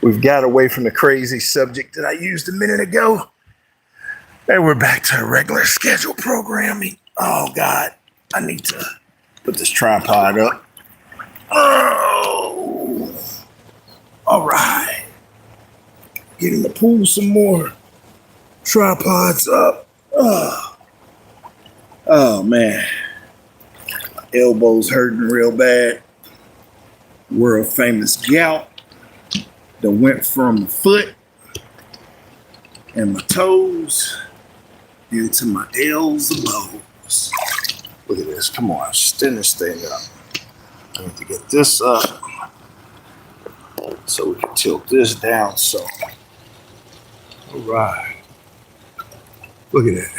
We've got away from the crazy subject that I used a minute ago. And we're back to regular schedule programming. Oh, God. I need to put this tripod up. Oh. All right. Get in the pool some more. Tripods up. Oh, man. My elbow's hurting real bad. World famous gout that went from my foot and my toes into my L's and O's. Look at this. Come on. Stand this thing up. I need to get this up so we can tilt this down. So, all right. Look at it.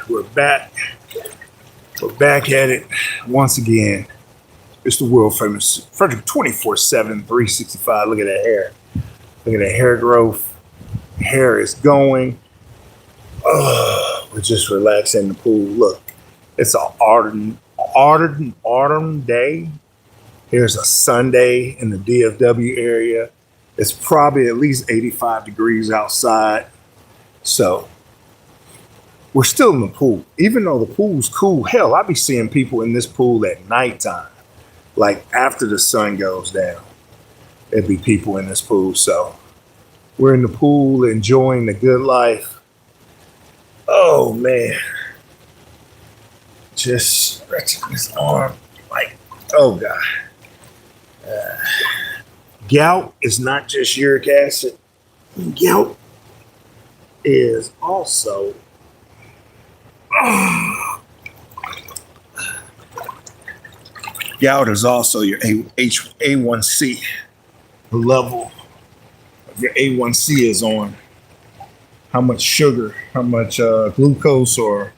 We're back. We're back at it once again. It's the world famous FREDRICK 24/7, 365. Look at that hair. Look at that hair growth. Hair is going. Oh, we're just relaxing in the pool. Look, it's an autumn day. Here's a Sunday in the DFW area. It's probably at least 85 degrees outside. So we're still in the pool. Even though the pool's cool, hell, I be seeing people in this pool at nighttime. Like after the sun goes down, there'd be people in this pool. So we're in the pool enjoying the good life. Oh, man. Just stretching his arm like, oh, God. Gout is not just uric acid. Gout is also gout is also your A1C. The level of your A1C is on how much sugar, how much glucose or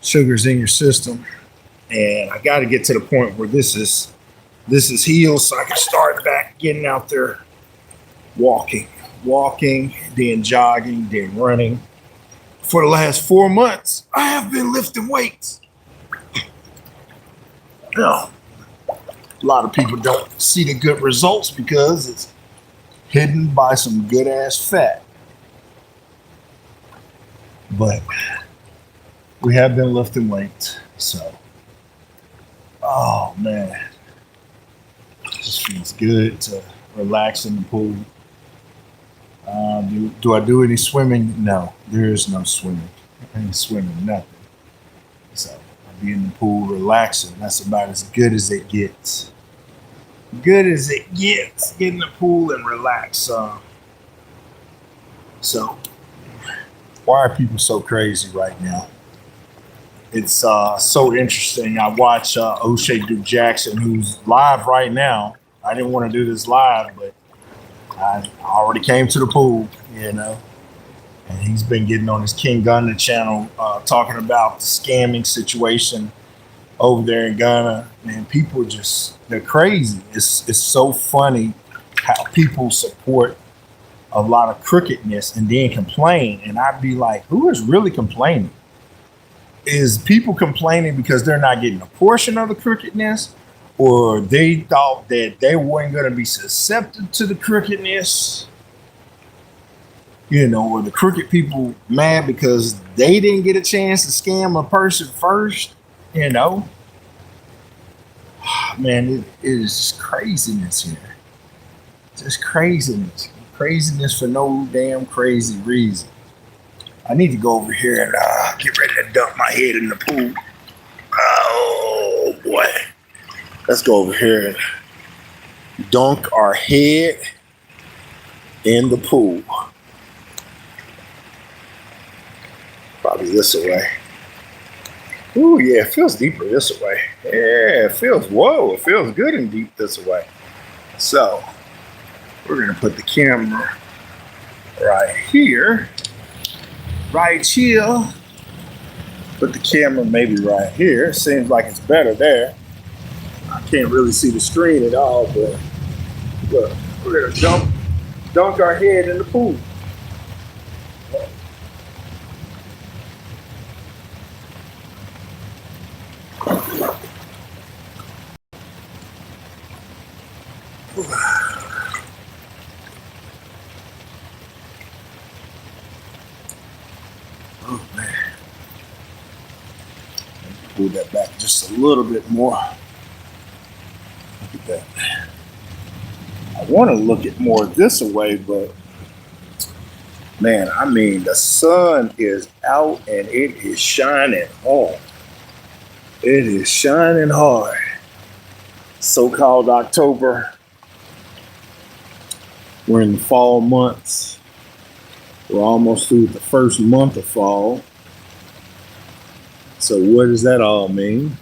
sugars in your system. And I got to get to the point where this is healed so I can start back getting out there walking, then jogging, then running. For the last 4 months, I have been lifting weights. No. A lot of people don't see the good results because it's hidden by some good ass fat. But we have been lifting weights, so oh man, it just feels good to relax in the pool. Do I do any swimming? No, there is no swimming. I ain't swimming, nothing. So I'll be in the pool relaxing. That's about as good as it gets. Good as it gets. Get in the pool and relax. So why are people so crazy right now? It's so interesting. I watch O'Shea Duke Jackson, who's live right now. I didn't want to do this live, but I already came to the pool, you know. And he's been getting on his King Gunner channel talking about the scamming situation over there in Ghana. Man, people they're crazy. It's so funny how people support a lot of crookedness and then complain. And I'd be like, who is really complaining? Is people complaining because they're not getting a portion of the crookedness, or they thought that they weren't going to be susceptible to the crookedness? You know, or the crooked people mad because they didn't get a chance to scam a person first, you know? Man, it is just craziness here. Just craziness. Craziness for no damn crazy reason. I need to go over here and get ready to dump my head in the pool. Oh, boy. Let's go over here and dunk our head in the pool. Probably this way. Ooh, yeah, it feels deeper this way. Yeah, it feels good and deep this way. So, we're going to put the camera right here. Right here. Put the camera maybe right here. Seems like it's better there. I can't really see the screen at all, but look, we're going to dunk our head in the pool. Pull that back just a little bit more. Look at that. I want to look at more this way, but man, I mean, the sun is out and it is shining hard. It is shining hard. So-called October. We're in the fall months. We're almost through the first month of fall. So what does that all mean?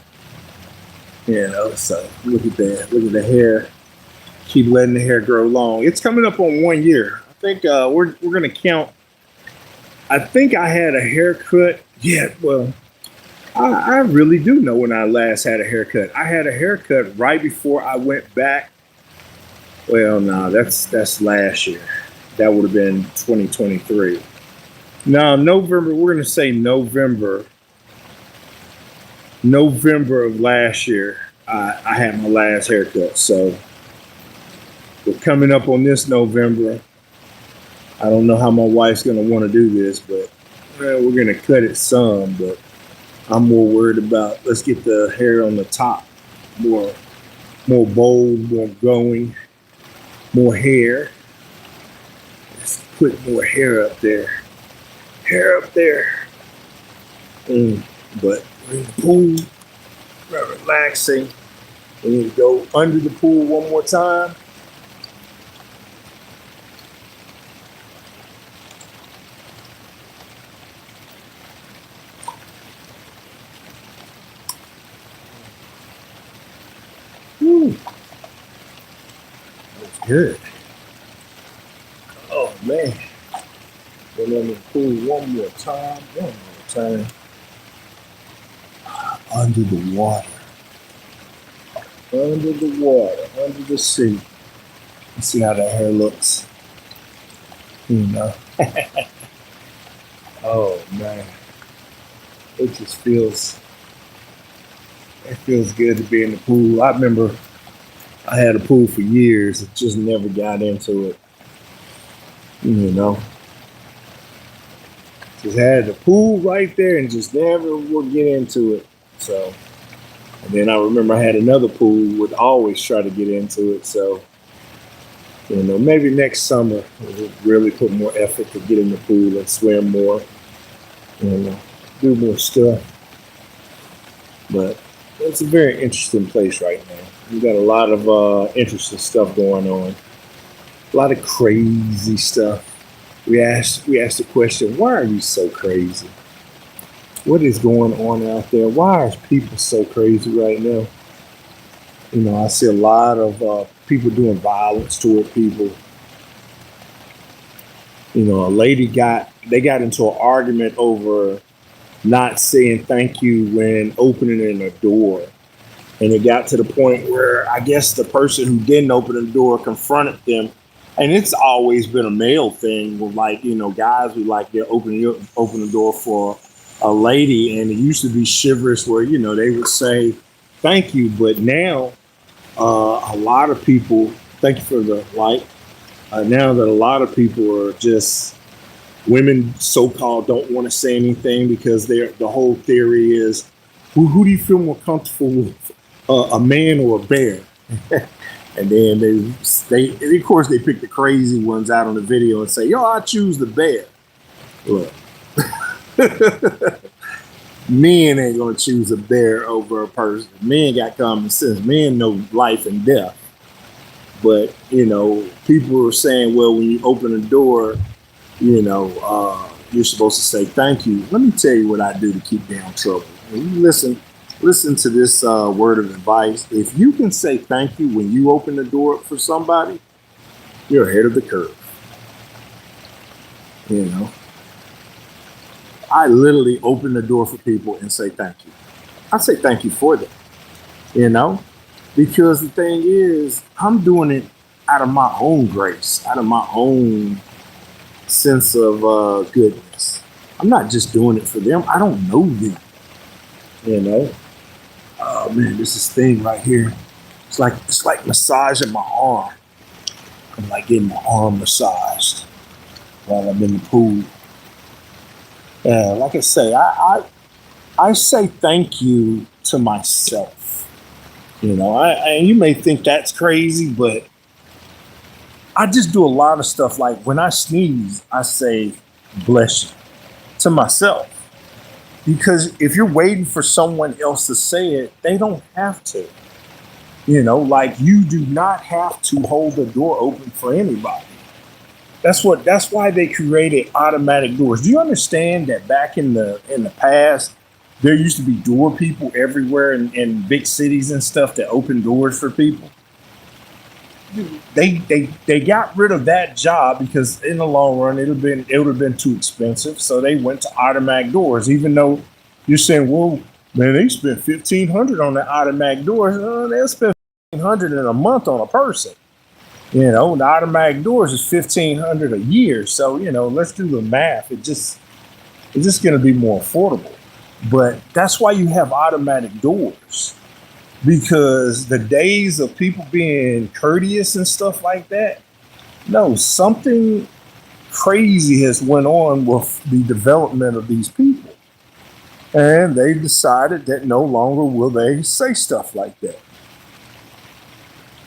You know, so look at that. Look at the hair. Keep letting the hair grow long. It's coming up on 1 year. I think we're gonna count. I think I had a haircut. Yeah, well, I really do know when I last had a haircut. I had a haircut right before I went back. Well, no, that's last year. That would have been 2023. Now, November, we're gonna say November of last year, I had my last haircut. So we're coming up on this November. I don't know how my wife's going to want to do this, but we're going to cut it some. But I'm more worried about, let's get the hair on the top more bold, more going, more hair. Let's put more hair up there. Hair up there. But we're in the pool, we're relaxing. We need to go under the pool one more time. Woo. That's good. Oh man. Go under the pool one more time. Under the water. Under the water. Under the sea. Let's see how that hair looks. You know. Oh man. It just feels good to be in the pool. I remember I had a pool for years. It just never got into it. You know. Just had the pool right there and just never would get into it. So, and then I remember I had another pool, would always try to get into it. So, you know, maybe next summer we'll really put more effort to get in the pool and swim more, and do more stuff. But it's a very interesting place right now. We got a lot of interesting stuff going on, a lot of crazy stuff. We asked the question, why are you so crazy? What is going on out there? Why are people so crazy right now? You know, I see a lot of people doing violence toward people. You know, they got into an argument over not saying thank you when opening a door. And it got to the point where I guess the person who didn't open the door confronted them. And it's always been a male thing with, like, you know, guys who like they open the door for a lady, and it used to be chivalrous where, you know, they would say thank you. But now a lot of people, thank you for the light. Now that a lot of people are just, women so-called don't want to say anything because the whole theory is, who do you feel more comfortable with, a man or a bear? And then they of course they pick the crazy ones out on the video and say, yo, I choose the bear. Look. Men ain't gonna choose a bear over a person. Men got common sense. Men know life and death. But, you know, people are saying, well, when you open a door, you know, you're supposed to say thank you. Let me tell you what I do to keep down trouble. When you listen to this word of advice. If you can say thank you when you open the door for somebody, you're ahead of the curve. You know, I literally open the door for people and say thank you. I say thank you for them, you know, because the thing is, I'm doing it out of my own grace, out of my own sense of goodness. I'm not just doing it for them. I don't know them, you know. Oh man, this is thing right here. It's like massaging my arm. I'm like getting my arm massaged while I'm in the pool. Like I say, I say thank you to myself. You know, you may think that's crazy, but I just do a lot of stuff. Like when I sneeze, I say, bless you to myself. Because if you're waiting for someone else to say it, they don't have to. You know, like you do not have to hold the door open for anybody. That's why they created automatic doors. Do you understand that back in the past, there used to be door people everywhere in big cities and stuff that open doors for people? They got rid of that job because in the long run it would have been too expensive. So they went to automatic doors. Even though you're saying, well, man, they spent $1,500 on the automatic doors. They spent $1,500 in a month on a person. You know, the automatic doors is $1,500 a year. So you know, let's do the math. It's just going to be more affordable. But that's why you have automatic doors. Because the days of people being courteous and stuff like that, no, something crazy has went on with the development of these people. And they decided that no longer will they say stuff like that.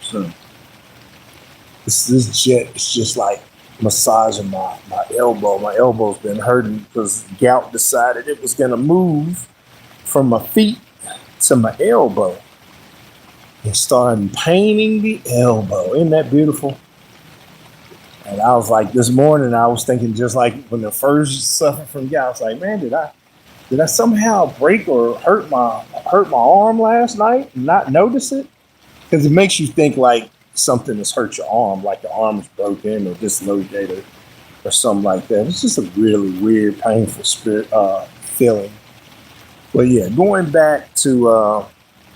So this jet is just like massaging my elbow. My elbow's been hurting because gout decided it was going to move from my feet to my elbow. And started painting the elbow. Isn't that beautiful? And I was like, this morning, I was thinking just like when I first suffered from gout, I was like, man, did I somehow break or hurt my arm last night and not notice it? Because it makes you think like something has hurt your arm, like the arm is broken or dislocated or something like that. It's just a really weird, painful feeling. But yeah, going back to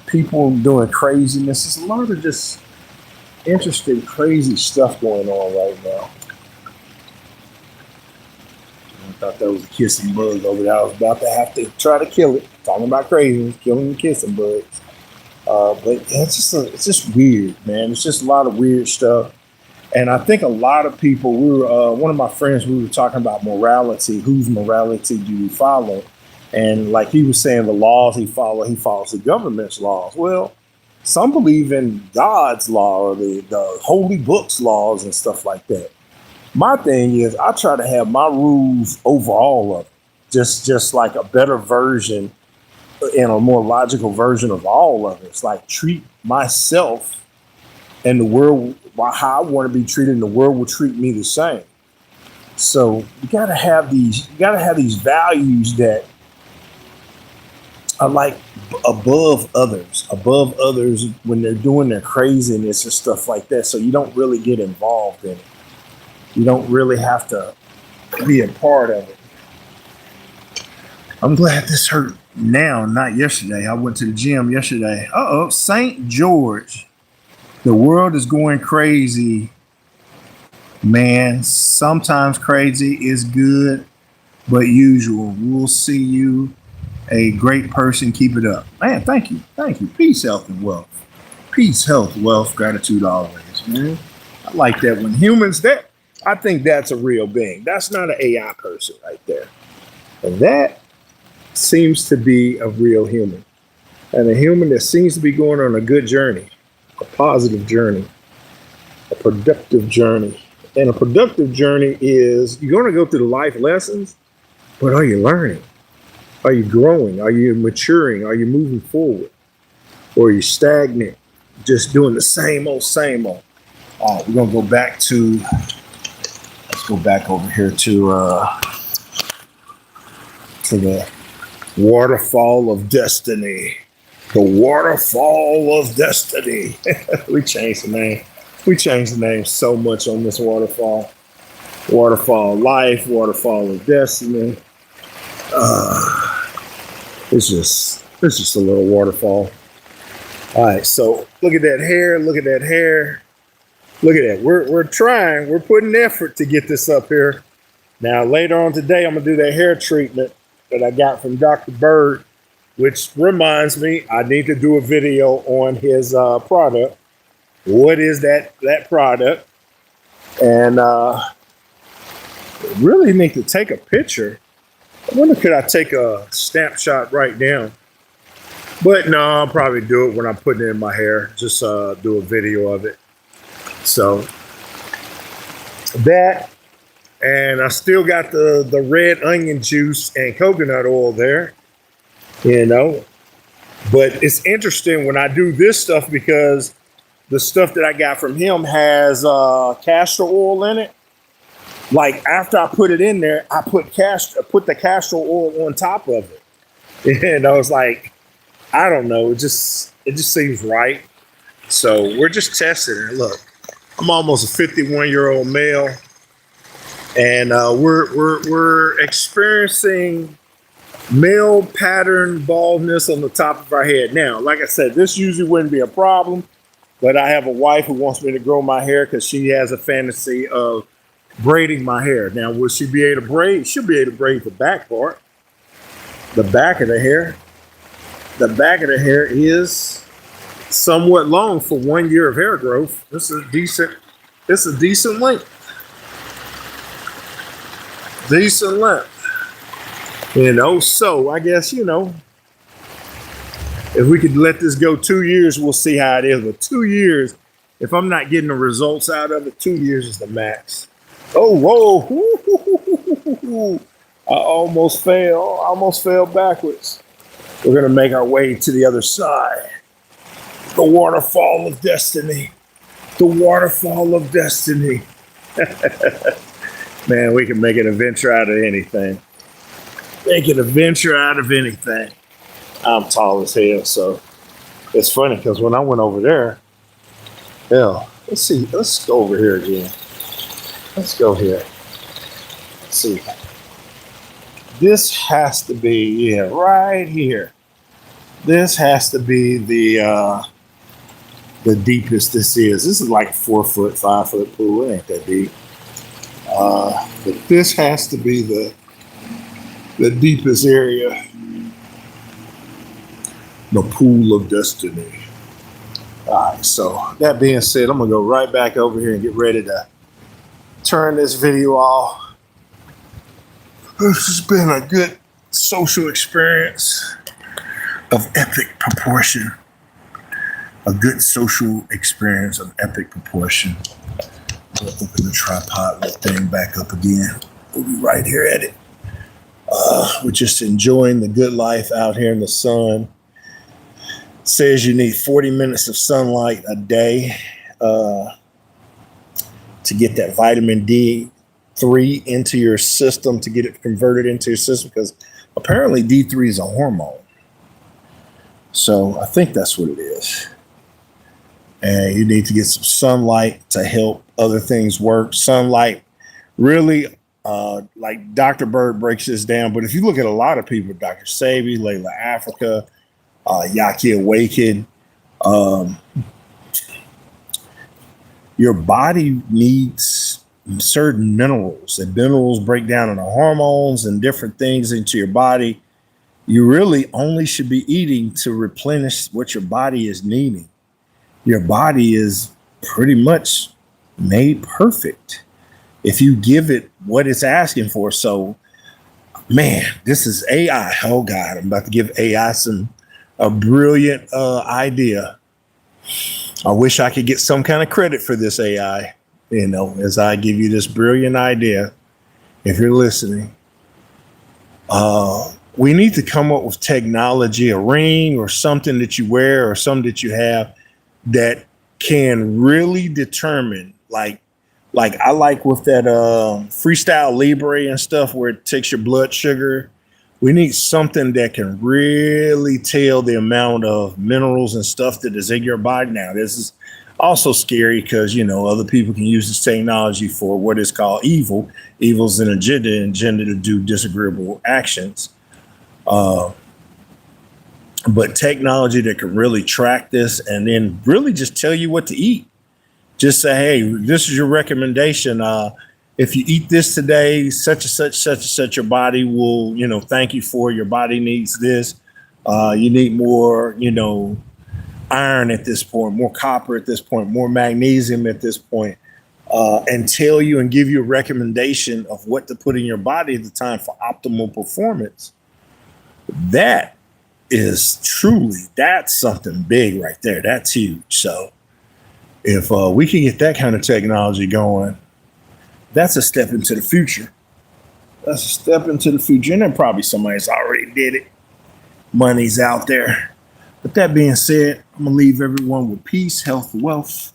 people doing craziness. There's a lot of just interesting, crazy stuff going on right now. I thought that was a kissing bug over there. I was about to have to try to kill it. Talking about craziness, killing the kissing bugs. But yeah, it's just weird, man. It's just a lot of weird stuff. And I think a lot of people, one of my friends, we were talking about morality. Whose morality do you follow? And like he was saying, the laws he follows the government's laws. Well, some believe in God's law or the holy books laws and stuff like that. My thing is I try to have my rules over all of it. Just like a better version and a more logical version of all of it. It's like treat myself and the world how I want to be treated, and the world will treat me the same. So you gotta have these values that are like above others when they're doing their craziness and stuff like that. So you don't really get involved in it. You don't really have to be a part of it. I'm glad this hurt now, not yesterday. I went to the gym yesterday. St. George. The world is going crazy. Man, sometimes crazy is good, but usual. We'll see you. A great person. Keep it up. Man, thank you. Thank you. Peace, health, and wealth. Peace, health, wealth, gratitude always, man. I like that when humans, I think that's a real being. That's not an AI person right there. And that seems to be a real human. And a human that seems to be going on a good journey, a positive journey, a productive journey. And a productive journey is you're going to go through the life lessons, but are you learning? Are you growing? Are you maturing? Are you moving forward? Or are you stagnant, just doing the same old, same old? We're going to go back to, let's go back over here to the waterfall of destiny. The waterfall of destiny. We changed the name. We changed the name so much on this waterfall. Waterfall of life, waterfall of destiny. It's just a little waterfall. All right, so look at that hair. Look at that hair. Look at that. We're trying. We're putting effort to get this up here. Now later on today, I'm gonna do that hair treatment that I got from Dr. Bird, which reminds me I need to do a video on his product. What is that product? And really need to take a picture. I wonder, could I take a snapshot right now But no, I'll probably do it when I'm putting it in my hair. Just do a video of it. So that, and I still got the red onion juice and coconut oil there, you know. But it's interesting when I do this stuff because the stuff that I got from him has castor oil in it. Like after I put it in there, I put the castor oil on top of it, and I was like, I don't know, it just seems right. So we're just testing it. Look, I'm almost a 51-year-old male, and we're experiencing male pattern baldness on the top of our head. Now, like I said, this usually wouldn't be a problem, but I have a wife who wants me to grow my hair because she has a fantasy of braiding my hair. Now, will she be able to braid? She'll be able to braid the back part, the back of the hair. The back of the hair is somewhat long for 1 year of hair growth. This is decent. It's a decent length. Decent length. You know, so I guess, you know, if we could let this go 2 years, we'll see how it is. But 2 years, if I'm not getting the results out of it, 2 years is the max. Oh, whoa. I almost fell. I almost fell backwards. We're going to make our way to the other side. The waterfall of destiny. The waterfall of destiny. Man, we can make an adventure out of anything. Make an adventure out of anything. I'm tall as hell, so it's funny because when I went over there, hell, let's see. Let's go over here again. Let's go here. Let's see. This has to be, yeah, right here. This has to be the deepest this is. This is like a 4 foot, 5 foot pool. It ain't that deep. But this has to be the deepest area. The pool of destiny. All right, so that being said, I'm gonna go right back over here and get ready to turn this video off. This has been a good social experience of epic proportion. A good social experience of epic proportion. We'll open the tripod thing back up again. We'll be right here at it. We're just enjoying the good life out here in the sun. It says you need 40 minutes of sunlight a day to get that vitamin D3 into your system, to get it converted into your system, because apparently D3 is a hormone. So I think that's what it is. And you need to get some sunlight to help other things work. Sunlight really, like Dr. Bird breaks this down, but if you look at a lot of people, Dr. Sabi, Layla Africa, Yaki Awaken, your body needs certain minerals, and minerals break down into hormones and different things into your body. You really only should be eating to replenish what your body is needing. Your body is pretty much made perfect if you give it what it's asking for. So, man, this is AI. Oh God, I'm about to give AI a brilliant idea. I wish I could get some kind of credit for this AI, you know, as I give you this brilliant idea. If you're listening, we need to come up with technology, a ring or something that you wear or something that you have that can really determine, like I like with that Freestyle Libre and stuff where it takes your blood sugar. We need something that can really tell the amount of minerals and stuff that is in your body. Now, this is also scary because, you know, other people can use this technology for what is called evil. Evil's an agenda to do disagreeable actions. But technology that can really track this and then really just tell you what to eat. Just say, hey, this is your recommendation. If you eat this today, such and such, your body will, you know, thank you for. Your body needs this. You need more, you know, iron at this point, more copper at this point, more magnesium at this point, and tell you and give you a recommendation of what to put in your body at the time for optimal performance. That is truly, that's something big right there. That's huge. So if we can get that kind of technology going, that's a step into the future. That's a step into the future. And then probably somebody's already did it. Money's out there. With that being said, I'm going to leave everyone with peace, health, wealth.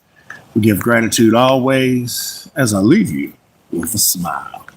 We give gratitude always as I leave you with a smile.